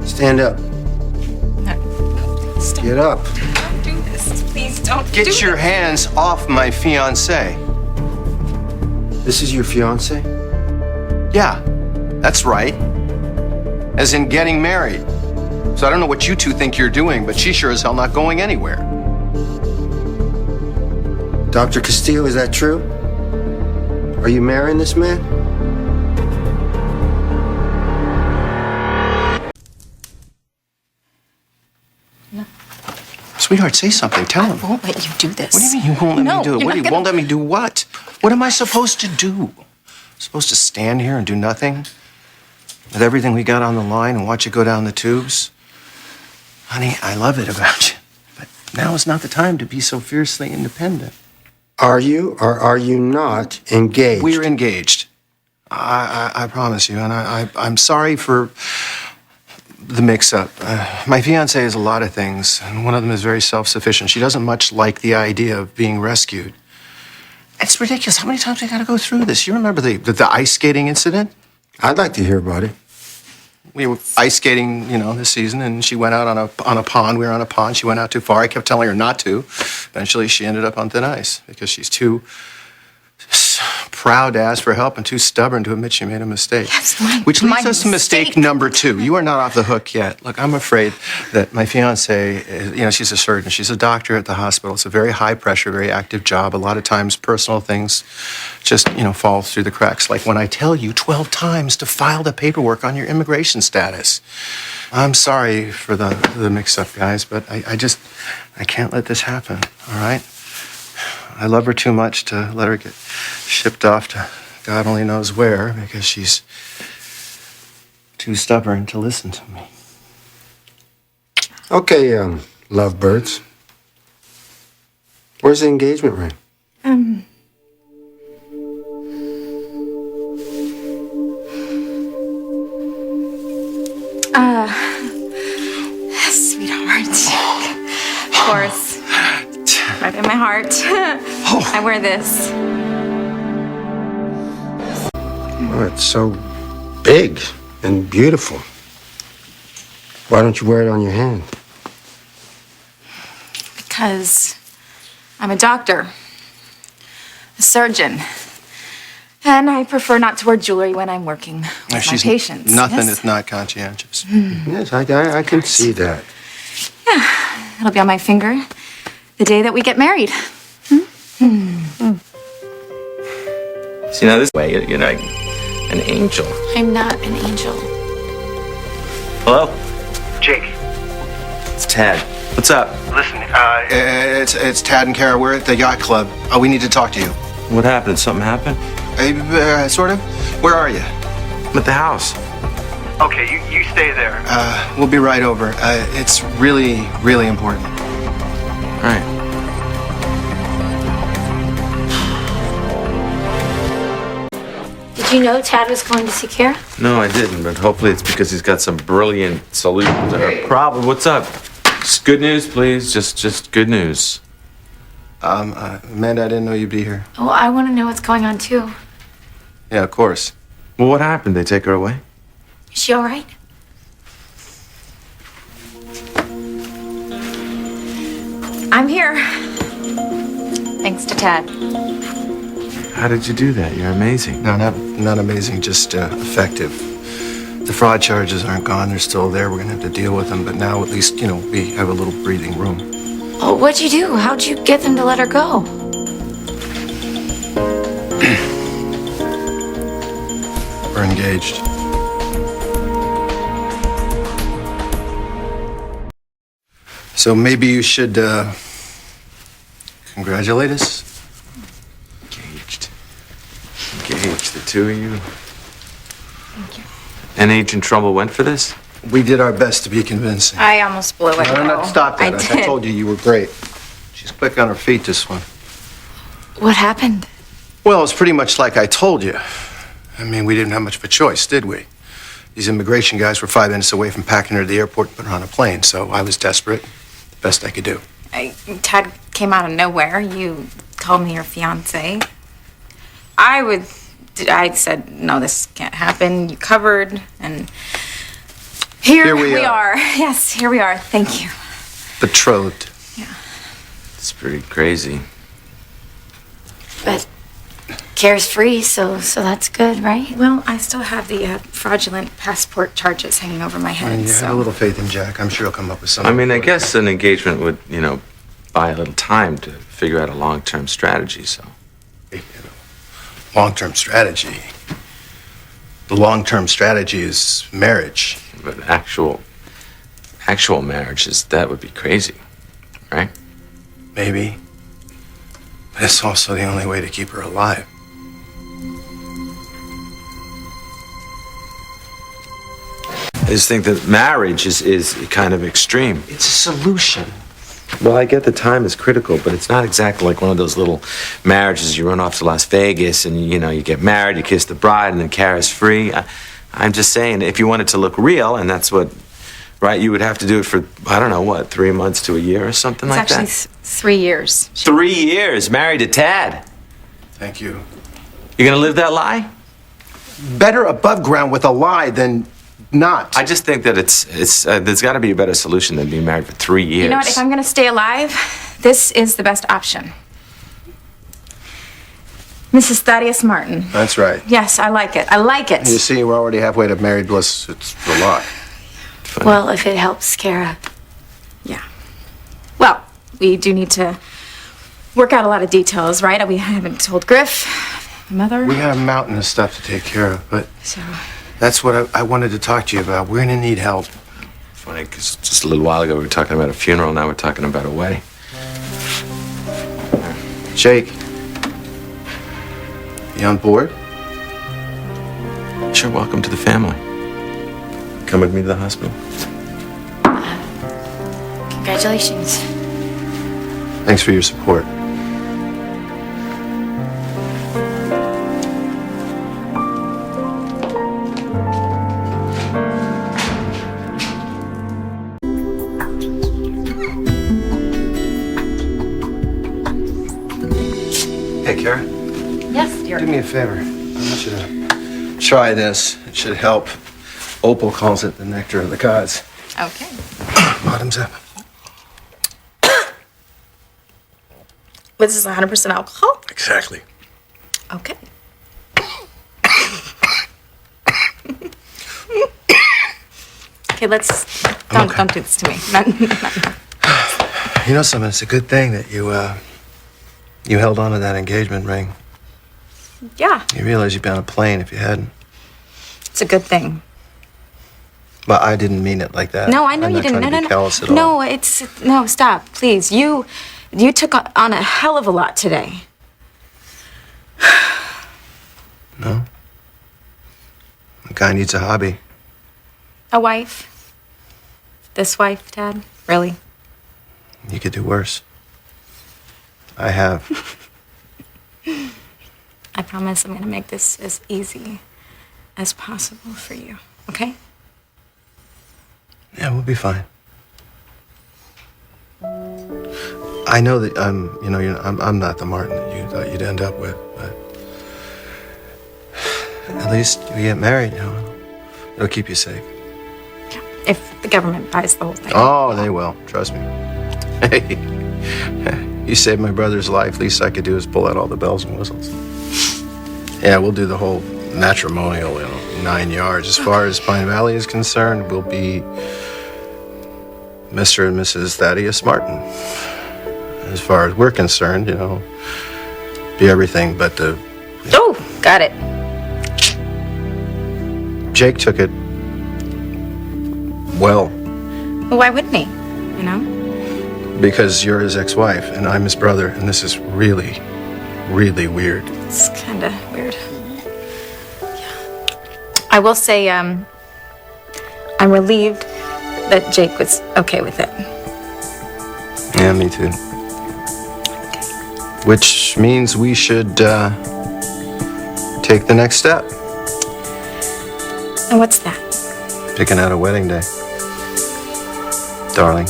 Stand up. No. Stop. Get up. Don't do this. Please don't do Get your hands off my fiancée. This is your fiancée? Yeah, that's right. As in getting married. So I don't know what you two think you're doing, but she's sure as hell not going anywhere. Dr. Castillo, is that true? Are you marrying this man? No. Sweetheart, say something. Tell him. I won't let you do this. What do you mean you won't let me do it? What, you won't let me do what? What am I supposed to do? Supposed to stand here and do nothing? With everything we got on the line and watch it go down the tubes? Honey, I love it about you. But now is not the time to be so fiercely independent. Are you or are you not engaged? We're engaged. I promise you. And I'm sorry for the mix-up. My fiancée is a lot of things, and one of them is very self-sufficient. She doesn't much like the idea of being rescued. It's ridiculous. How many times we got to go through this? You remember the ice skating incident? I'd like to hear about it. We were ice skating, this season, and she went out on a pond. We were on a pond. She went out too far. I kept telling her not to. Eventually, she ended up on thin ice because she's too proud to ask for help and too stubborn to admit she made a mistake. Yes, which leads us to mistake number 2. You are not off the hook yet. Look, I'm afraid that my fiancée is, she's a surgeon. She's a doctor at the hospital. It's a very high pressure, very active job. A lot of times personal things just, fall through the cracks. Like when I tell you 12 times to file the paperwork on your immigration status. I'm sorry for the mix-up, guys, but I can't let this happen, all right? I love her too much to let her get shipped off to God only knows where because she's too stubborn to listen to me. Okay, lovebirds. Where's the engagement ring? Sweetheart. Of course. Right in my heart. I wear this. Oh, it's so big and beautiful. Why don't you wear it on your hand? Because I'm a doctor, a surgeon, and I prefer not to wear jewelry when I'm working with my patients. Nothing if not conscientious. Yes, I can see that. Yeah, it'll be on my finger the day that we get married. See, now this way, you're like an angel. I'm not an angel. Hello? Jake, It's Tad. What's up? listen, It's Tad and Cara. We're at the yacht club. We need to talk to you. What happened? Something happened? Sort of. Where are you? I'm at the house. okay, you stay there. We'll be right over. It's really, really important. All right. Did you know Tad was going to see Cara? No, I didn't, but hopefully it's because he's got some brilliant solution to her problem. What's up? Just good news, please. Just good news. Amanda, I didn't know you'd be here. Well, I want to know what's going on, too. Yeah, of course. Well, what happened? They take her away? Is she all right? I'm here. Thanks to Tad. How did you do that? You're amazing. No, not amazing, just effective. The fraud charges aren't gone. They're still there. We're going to have to deal with them. But now at least, we have a little breathing room. Oh, what'd you do? How'd you get them to let her go? We're engaged. So maybe you should congratulate us. Engaged, the two of you. Thank you. And Agent Trumbull went for this? We did our best to be convincing. I almost blew it. No, stop that. I did. told you were great. She's quick on her feet, this one. What happened? Well, it's pretty much like I told you. I mean, we didn't have much of a choice, did we? These immigration guys were 5 minutes away from packing her to the airport and putting her on a plane, so I was desperate. The best I could do. Tad came out of nowhere. You called me your fiance. I said, no, this can't happen. You covered, and Here we we are. are. Yes, here we are. Thank you. Betrothed. It's pretty crazy. But Cara's free, so that's good, right? Well, I still have the fraudulent passport charges hanging over my head. And you so. have a little faith in Jack. I'm sure he'll come up with something. I mean, I guess an engagement would, buy a little time to figure out a long-term strategy, so. Long-term strategy. The long-term strategy is marriage. But actual marriage that would be crazy, right? Maybe. But it's also the only way to keep her alive. I just think that marriage is kind of extreme. It's a solution. Well, I get the time is critical, but it's not exactly like one of those little marriages you run off to Las Vegas and, you get married, you kiss the bride, and then Cara's free. I'm just saying, if you want it to look real, and that's what, right, you would have to do it for, I don't know, what, 3 months to a year or something like that? It's actually 3 years. 3 years, married to Tad. Thank you. You gonna live that lie? Better above ground with a lie than not. I just think that it's there's got to be a better solution than being married for 3 years. You know what? If I'm going to stay alive, this is the best option. Mrs. Thaddeus Martin. That's right. Yes, I like it. I like it. You see, we're already halfway to married bliss. It's the lie. Well, if it helps Cara. Yeah. Well, we do need to work out a lot of details, right? We haven't told Griff, my mother. We got a mountain of stuff to take care of, but So, that's what I wanted to talk to you about. We're gonna need help. Funny, because just a little while ago we were talking about a funeral, now we're talking about a wedding. Jake, you on board? Sure, welcome to the family. Come with me to the hospital. Congratulations. Thanks for your support. Hey, Cara. yes, dear. Do me a favor. I want you to try this. It should help. Opal calls it the nectar of the gods. Okay. Bottoms up. This is 100% alcohol? Exactly. Okay. Okay, let's... Don't do this to me. You know something? It's a good thing that you held on to that engagement ring. Yeah, You realize you'd be on a plane if you hadn't. it's a good thing. But I didn't mean it like that. No, I know I'm you not didn't. trying No, to no, be callous at all. no. No, stop, please. You took on a hell of a lot today. No. A guy needs a hobby. A wife. This wife, Dad? Really? You could do worse. I have. I promise I'm gonna make this as easy as possible for you. Okay? Yeah, we'll be fine. I know that I'm not the Martin that you thought you'd end up with, but at least we get married. It'll keep you safe. If the government buys the whole thing. Oh, they will. Trust me. Hey, you saved my brother's life. Least I could do is pull out all the bells and whistles. Yeah, we'll do the whole matrimonial, 9 yards. As far as Pine Valley is concerned, we'll be Mr. and Mrs. Thaddeus Martin. As far as we're concerned, be everything but the... Oh, got it. Jake took it well, Well, why wouldn't he? because you're his ex-wife and I'm his brother, and this is really, really weird. It's kind of weird. Yeah. I will say, I'm relieved that Jake was okay with it. Yeah, me too. Which means we should take the next step. And what's that? Picking out a wedding day. Darling.